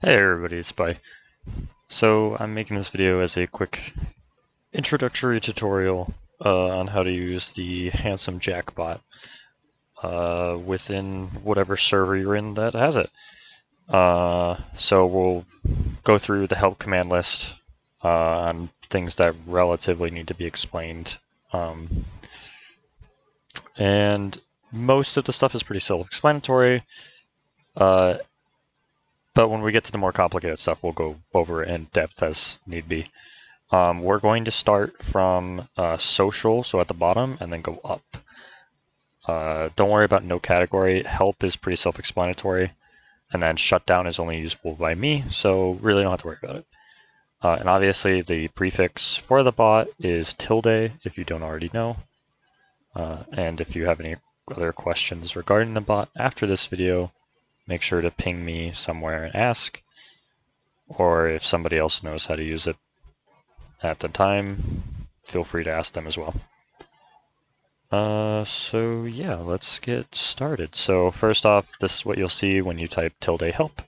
Hey everybody, it's Spy. So I'm making this video as a quick introductory tutorial on how to use the HandsomeJackBot within whatever server you're in that has it. So we'll go through the help command list on things that relatively need to be explained. And most of the stuff is pretty self-explanatory. But when we get to the more complicated stuff, we'll go over it in depth as need be. We're going to start from social, so at the bottom, and then go up. Don't worry about no category. Help is pretty self-explanatory, and then shutdown is only usable by me, so really don't have to worry about it. And obviously the prefix for the bot is tilde, if you don't already know. And if you have any other questions regarding the bot after this video, make sure to ping me somewhere and ask, or if somebody else knows how to use it at the time, feel free to ask them as well. So yeah, let's get started. So first off, this is what you'll see when you type tilde help.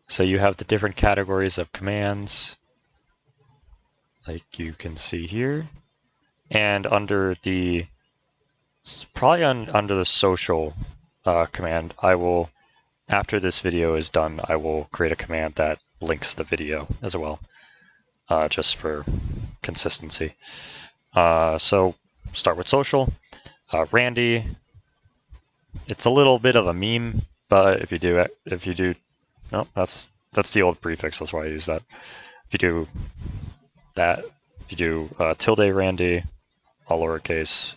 So you have the different categories of commands, like you can see here. And under the, under the social command, I will, after this video is done, I will create a command that links the video as well, just for consistency. So start with social. Randy, it's a little bit of a meme, but if you do, no, that's the old prefix. That's why I use that. If you do that, if you do tilde Randy, all lowercase,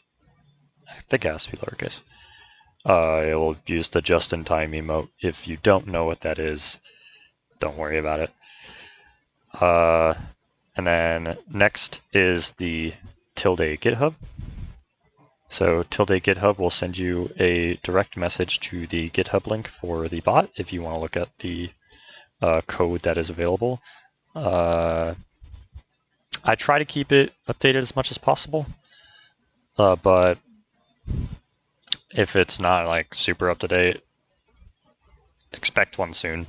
I think it has to be lowercase. It will use the just-in-time emote. If you don't know what that is, don't worry about it. And then next is the tilde GitHub. So tilde GitHub will send you a direct message to the GitHub link for the bot if you want to look at the code that is available. I try to keep it updated as much as possible, but if it's not like super up to date, expect one soon.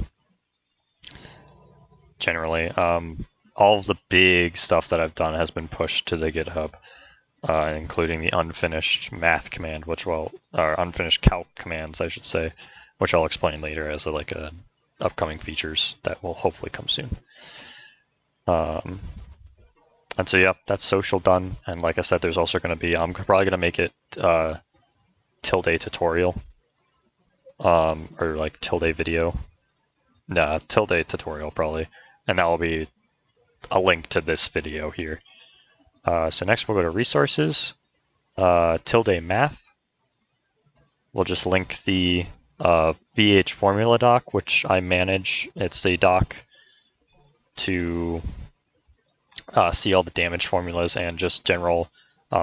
Generally, all of the big stuff that I've done has been pushed to the GitHub. Including the unfinished math command, or unfinished calc commands, I should say, which I'll explain later as like upcoming features that will hopefully come soon. And so yeah, that's social done. And like I said, there's also going to be, I'm probably going to make it tilde tutorial, or like tilde video. Nah, tilde tutorial probably, and that will be a link to this video here. So next we'll go to resources, tilde math. We'll just link the VH formula doc, which I manage. It's a doc to see all the damage formulas and just general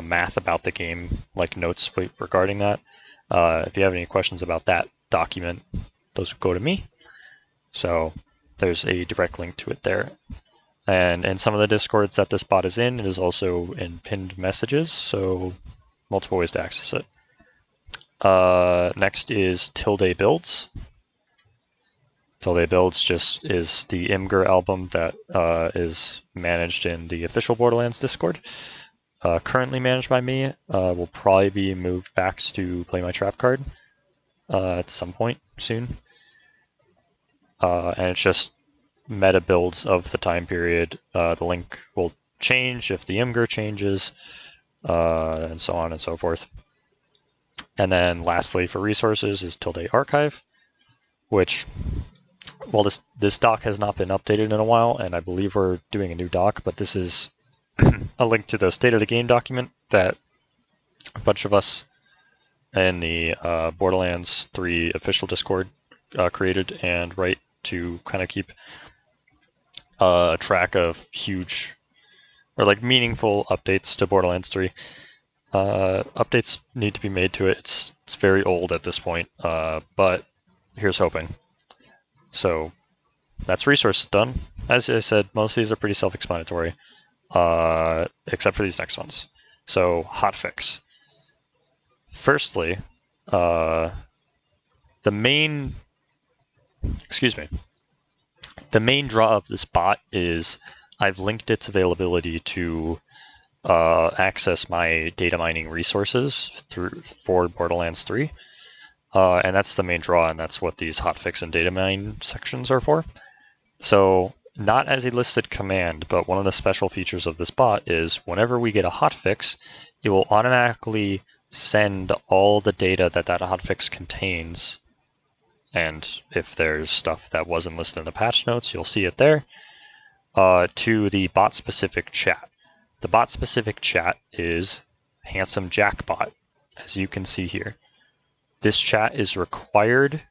math about the game, like notes regarding that. If you have any questions about that document, those go to me. So there's a direct link to it there. And in some of the discords that this bot is in, it is also in pinned messages, so multiple ways to access it. Next is tilde builds. Tilde builds just is the Imgur album that is managed in the official Borderlands Discord. Currently managed by me, will probably be moved back to Play My Trap card at some point soon. And it's just meta builds of the time period. The link will change if the Imgur changes, and so on and so forth. And then lastly for resources is tilde archive, which, well, this doc has not been updated in a while, and I believe we're doing a new doc, but this is a link to the state of the game document that a bunch of us in the Borderlands 3 official Discord created and write to kind of keep track of huge or like meaningful updates to Borderlands 3. Updates need to be made to it. It's very old at this point, but here's hoping. So that's resources done. As I said, most of these are pretty self-explanatory, except for these next ones. So hotfix. Firstly, the main excuse me. The main draw of this bot is I've linked its availability to access my data mining resources for Borderlands 3. And that's the main draw, and that's what these hotfix and data mine sections are for. So not as a listed command, but one of the special features of this bot is whenever we get a hotfix, it will automatically send all the data that hotfix contains. And if there's stuff that wasn't listed in the patch notes, you'll see it there, to the bot-specific chat. The bot-specific chat is HandsomeJackBot, as you can see here. This chat is required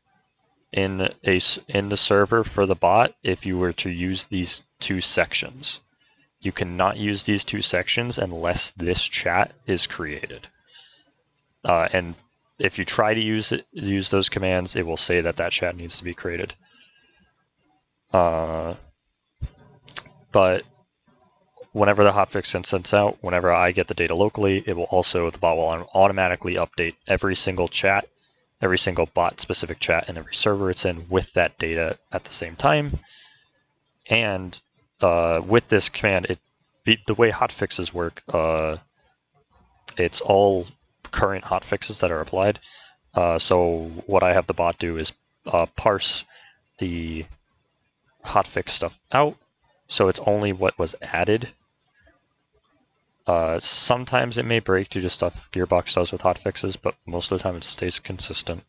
in the server for the bot if you were to use these two sections. You cannot use these two sections unless this chat is created. And if you try to use those commands, it will say that chat needs to be created. But whenever the hotfix gets sent out, whenever I get the data locally, the bot will automatically update every single chat, every single bot-specific chat, and every server it's in with that data at the same time. And with this command, the way hotfixes work, it's all current hotfixes that are applied. So what I have the bot do is parse the hotfix stuff out, so it's only what was added. Sometimes it may break due to stuff Gearbox does with hotfixes, but most of the time it stays consistent.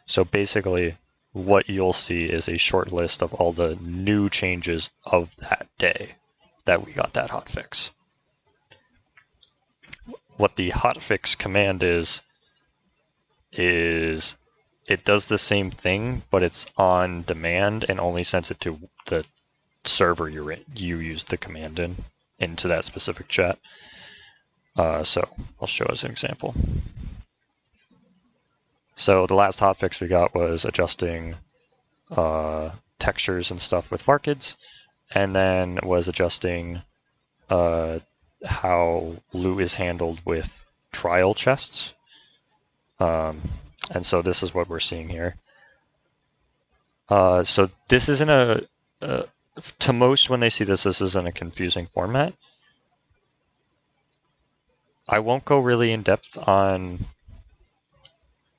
So basically, what you'll see is a short list of all the new changes of that day that we got that hotfix. What the hotfix command is it does the same thing, but it's on demand and only sends it to the server you used the command into that specific chat. So I'll show as an example. So the last hotfix we got was adjusting textures and stuff with Varkids, and then was adjusting how loot is handled with trial chests. And so this is what we're seeing here. So this isn't to most when they see this isn't a confusing format. I won't go really in depth on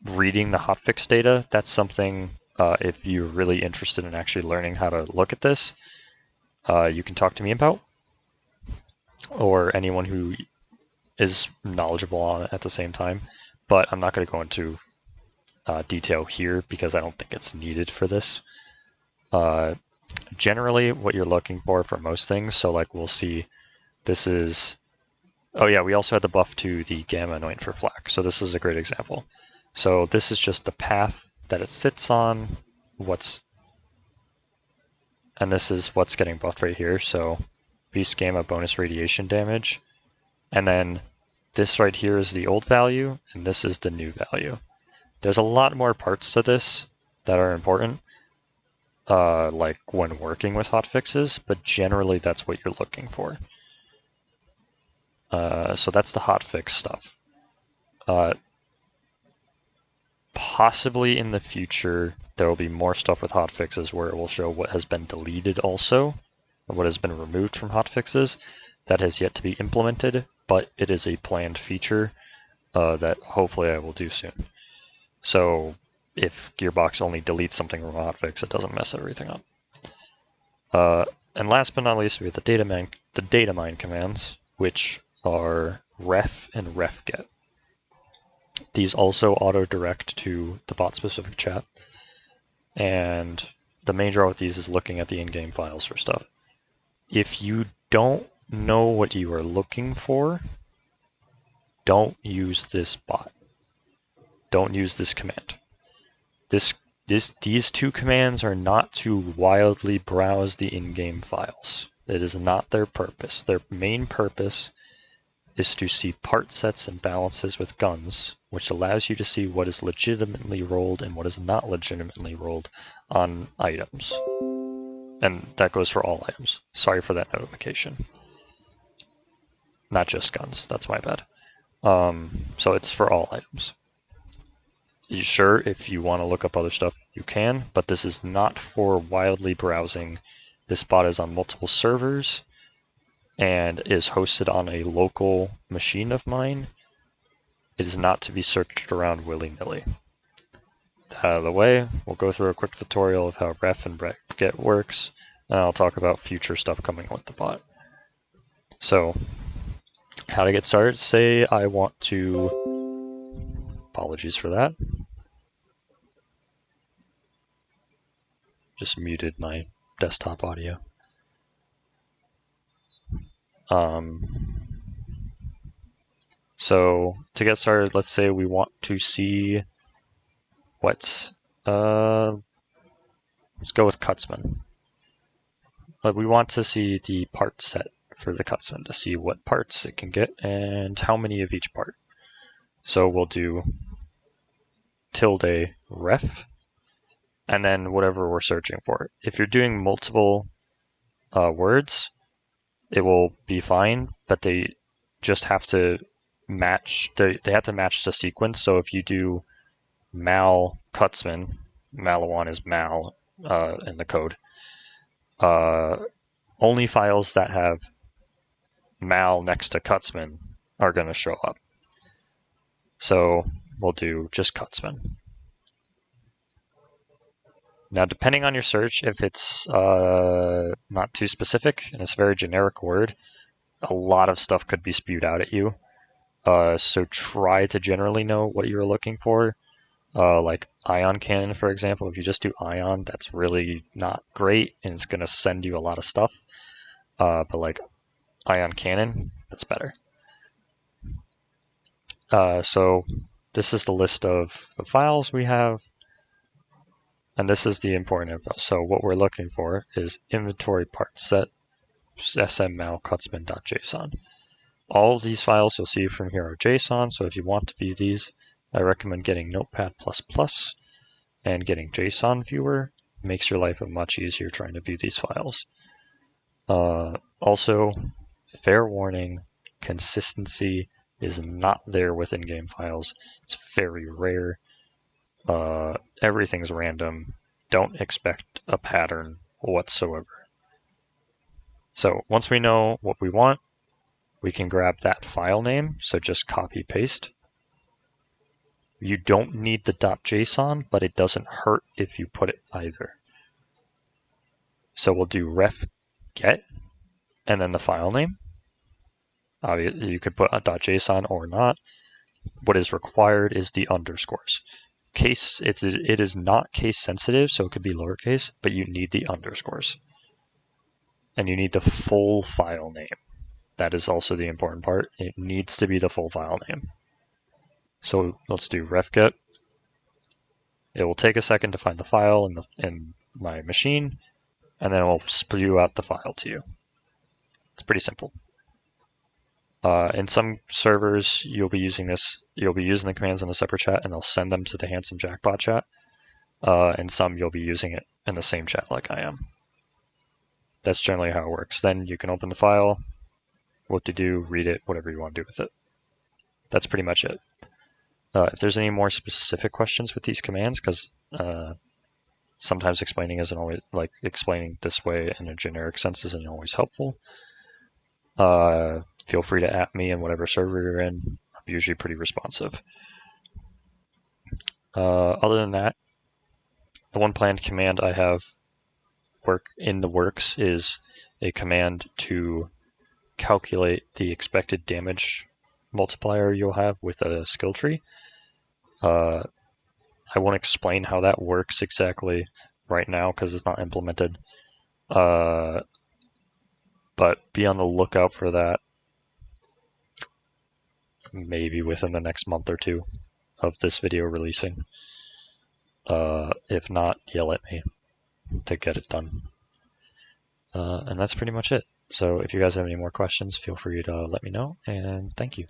reading the hotfix data. That's something, if you're really interested in actually learning how to look at this, you can talk to me about, or anyone who is knowledgeable on it at the same time. But I'm not going to go into detail here because I don't think it's needed for this. Generally, what you're looking for most things, so like we'll see, this is, oh yeah, we also had the buff to the gamma anoint for flak. So this is a great example. So this is just the path that it sits on, and this is what's getting buffed right here. So beast gamma bonus radiation damage. And then this right here is the old value, and this is the new value. There's a lot more parts to this that are important, like when working with hotfixes, but generally that's what you're looking for. So that's the hotfix stuff. Possibly in the future, there will be more stuff with hotfixes where it will show what has been deleted also, or what has been removed from hotfixes. That has yet to be implemented, but it is a planned feature that hopefully I will do soon. So if Gearbox only deletes something from a hotfix, it doesn't mess everything up. And last but not least, we have the data mine commands, which are ref and refget. These also auto-direct to the bot-specific chat. And the main draw with these is looking at the in-game files for stuff. If you don't know what you are looking for, don't use this bot. Don't use this command. These two commands are not to wildly browse the in-game files. It is not their purpose. Their main purpose is to see part sets and balances with guns, which allows you to see what is legitimately rolled and what is not legitimately rolled on items. And that goes for all items. Sorry for that notification. Not just guns, that's my bad. So it's for all items. Sure, if you want to look up other stuff, you can, but this is not for wildly browsing. This bot is on multiple servers and is hosted on a local machine of mine. It is not to be searched around willy-nilly. Out of the way, we'll go through a quick tutorial of how ref and ref get works, and I'll talk about future stuff coming with the bot. So, how to get started, say I want to, apologies for that, just muted my desktop audio. So to get started, let's say we want to see what, let's go with Cutsman. But we want to see the part set for the Cutsman to see what parts it can get and how many of each part. So we'll do tilde ref and then whatever we're searching for. If you're doing multiple words, it will be fine, but they just have to match, they have to match the sequence. So if you do mal Cutsman, Malawan is mal in the code, only files that have mal next to Cutsman are going to show up. So we'll do just Cutsman. Now, depending on your search, if it's not too specific and it's a very generic word, a lot of stuff could be spewed out at you. So try to generally know what you're looking for. Like ion cannon, for example, if you just do ion, that's really not great and it's going to send you a lot of stuff. But like ion cannon, that's better. So this is the list of the files we have. And this is the important info. So what we're looking for is inventory part set smmal cutsman.json. All of these files you'll see from here are JSON. So if you want to view these, I recommend getting Notepad++ and getting JSON Viewer. It makes your life much easier trying to view these files. Also, fair warning, consistency is not there with in-game files. It's very rare. Everything's random. Don't expect a pattern whatsoever. So once we know what we want, we can grab that file name. So just copy paste. You don't need the .json, but it doesn't hurt if you put it either. So we'll do ref get and then the file name. You could put a .json or not. What is required is the underscores. It is not case sensitive, so it could be lowercase, but you need the underscores. And you need the full file name. That is also the important part. It needs to be the full file name. So let's do ref get. It will take a second to find the file in my machine, and then it will spew out the file to you. It's pretty simple. In some servers, you'll be using the commands in a separate chat, and they'll send them to the HandsomeJackBot chat. And some you'll be using it in the same chat like I am. That's generally how it works. Then you can open the file, what to do, read it, whatever you want to do with it. That's pretty much it. If there's any more specific questions with these commands, because sometimes explaining isn't always, like explaining this way in a generic sense isn't always helpful. Feel free to at me in whatever server you're in. I'm usually pretty responsive. Other than that, the one planned command I have in the works is a command to calculate the expected damage multiplier you'll have with a skill tree. I won't explain how that works exactly right now because it's not implemented. But be on the lookout for that maybe within the next month or two of this video releasing. If not, yell at me to get it done. And that's pretty much it. So if you guys have any more questions, feel free to let me know, and thank you.